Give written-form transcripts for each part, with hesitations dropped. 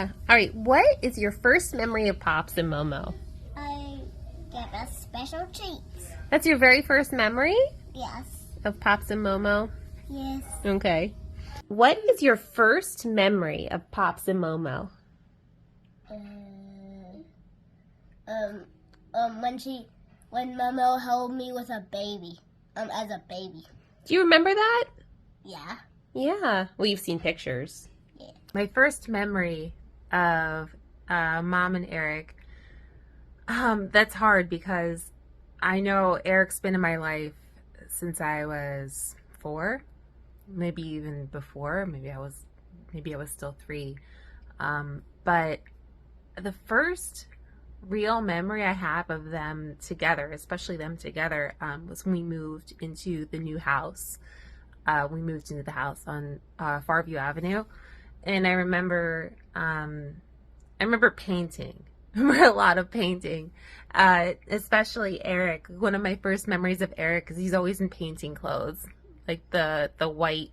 All right, what is your first memory of Pops and Momo? I get a special treats. That's your very first memory Yes. of Pops and Momo? Yes. Okay. What is your first memory of Pops and Momo? When Momo held me with a baby, as a baby. Do you remember that? Yeah. Yeah. Well, you've seen pictures. Yeah. My first memory of Mom and Eric, that's hard because I know Eric's been in my life since I was 4, maybe even before. Maybe I was still 3. But the first real memory I have of them together, especially them together, was when we moved into the new house. We moved into the house on Farview Avenue, and I remember painting. I remember a lot of painting, especially Eric. One of my first memories of Eric is he's always in painting clothes, like the white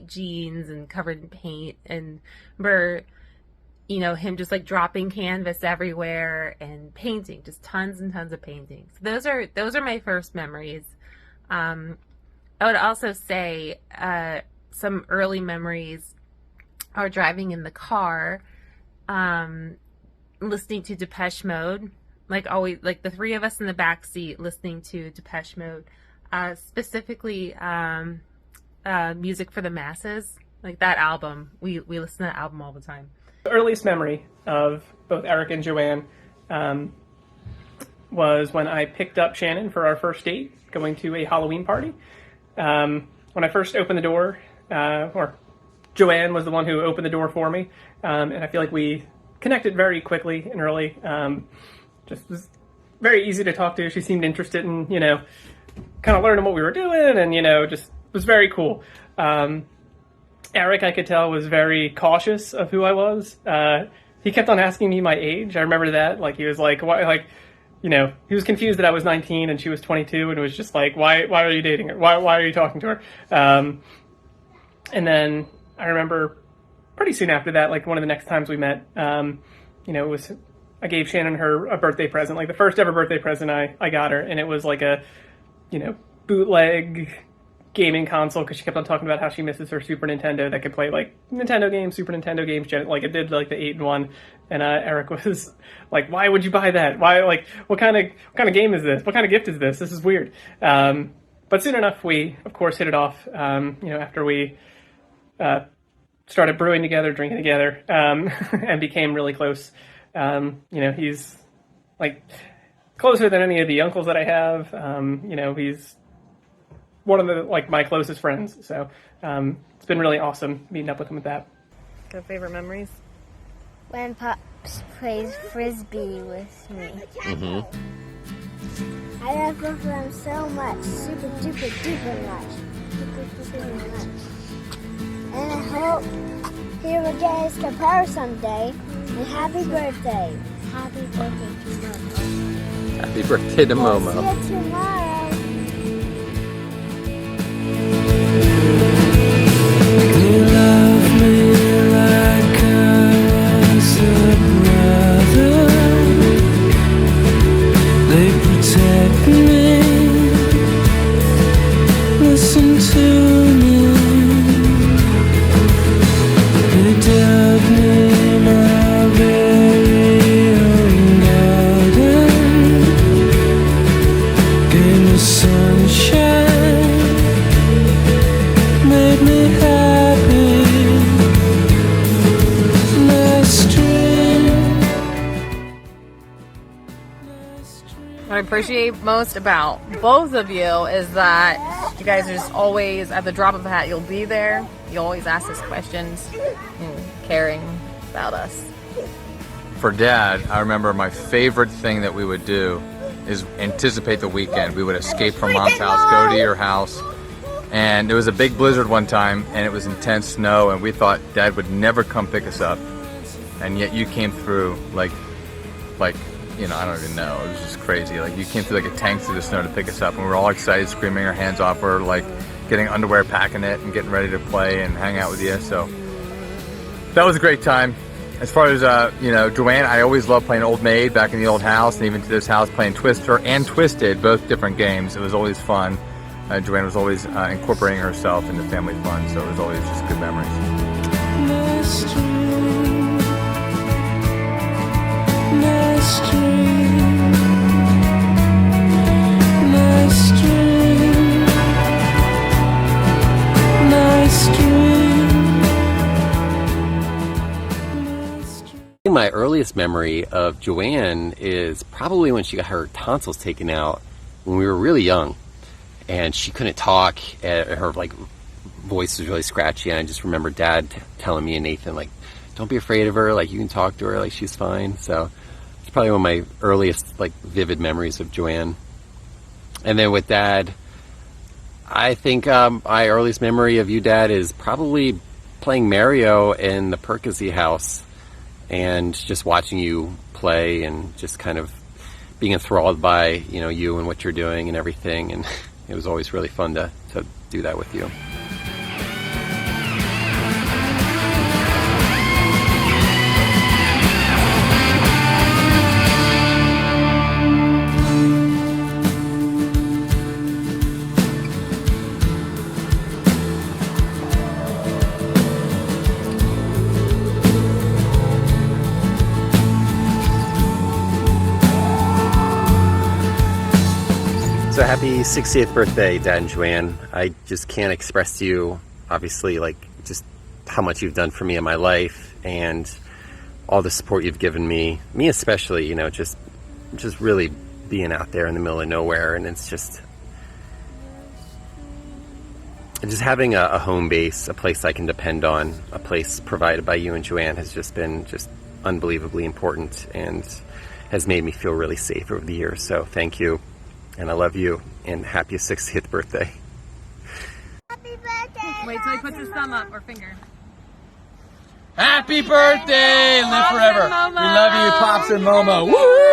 jeans and covered in paint. And remember, him just like dropping canvas everywhere and painting, just tons and tons of paintings. Those are my first memories. I would also say some early memories are driving in the car, listening to Depeche Mode, like always, like the 3 of us in the back seat listening to Depeche Mode, specifically Music for the Masses, like that album. We listen to that album all the time. The earliest memory of both Eric and Joanne was when I picked up Shannon for our first date, going to a Halloween party. When I first opened the door, or Joanne was the one who opened the door for me, and I feel like we connected very quickly and early. Just was very easy to talk to. She seemed interested in, kind of learning what we were doing, and, just was very cool. Eric, I could tell, was very cautious of who I was. He kept on asking me my age. I remember that. Like, he was like, why, like, he was confused that I was 19 and she was 22, and it was just like, why are you dating her? Why are you talking to her? And then I remember pretty soon after that, like one of the next times we met, it was, I gave Shannon a birthday present, like the first ever birthday present I got her. And it was like a, bootleg gaming console, because she kept on talking about how she misses her Super Nintendo that could play like Nintendo games, Super Nintendo games, like it did like the 8-in-1. And Eric was like, "Why would you buy that? Why, like, what kind of game is this? What kind of gift is this? This is weird." But soon enough, we of course hit it off. After we started brewing together, drinking together, and became really close. He's like closer than any of the uncles that I have. He's one of the, like, my closest friends. So it's been really awesome meeting up with him with that. Got favorite memories? When Pops plays Frisbee with me. Mm-hmm. I love both of them so much. Super duper duper much. Super much. And I hope he will get his guitar someday. And happy birthday. Happy birthday to Momo. Happy birthday to Momo. See you tomorrow. What I appreciate most about both of you is that you guys are just always, at the drop of a hat, you'll be there. You always ask us questions and caring about us. For Dad, I remember my favorite thing that we would do is anticipate the weekend. We would escape from Mom's house, go to your house, and there was a big blizzard one time, and it was intense snow, and we thought Dad would never come pick us up, and yet you came through like I don't even know. It was just crazy. Like, you came through like a tank through the snow to pick us up, and we were all excited, screaming our hands off. We're like getting underwear, packing it, and getting ready to play and hang out with you. So That was a great time. As far as, Joanne, I always loved playing Old Maid back in the old house, and even to this house playing Twister and Twisted, both different games. It was always fun. Joanne was always incorporating herself into family fun, so it was always just good memories. My earliest memory of Joanne is probably when she got her tonsils taken out when we were really young, and she couldn't talk. Her voice was really scratchy, and I just remember Dad telling me and Nathan, like, don't be afraid of her, like, you can talk to her, like, she's fine. So it's probably one of my earliest vivid memories of Joanne. And then with Dad, I think my earliest memory of you, Dad, is probably playing Mario in the Perkasie house and just watching you play and just kind of being enthralled by, you and what you're doing and everything. And it was always really fun to do that with you. So happy 60th birthday, Dad and Joanne. I just can't express to you, obviously, just how much you've done for me in my life and all the support you've given me especially, just really being out there in the middle of nowhere. And it's just having a home base, a place I can depend on, a place provided by you and Joanne has just been unbelievably important and has made me feel really safe over the years. So thank you. And I love you, and happy 60th birthday. Happy birthday! Wait till he puts his thumb up or finger. Happy birthday! Live Pops forever. and Momo. We love you, Pops and Momo. Woo!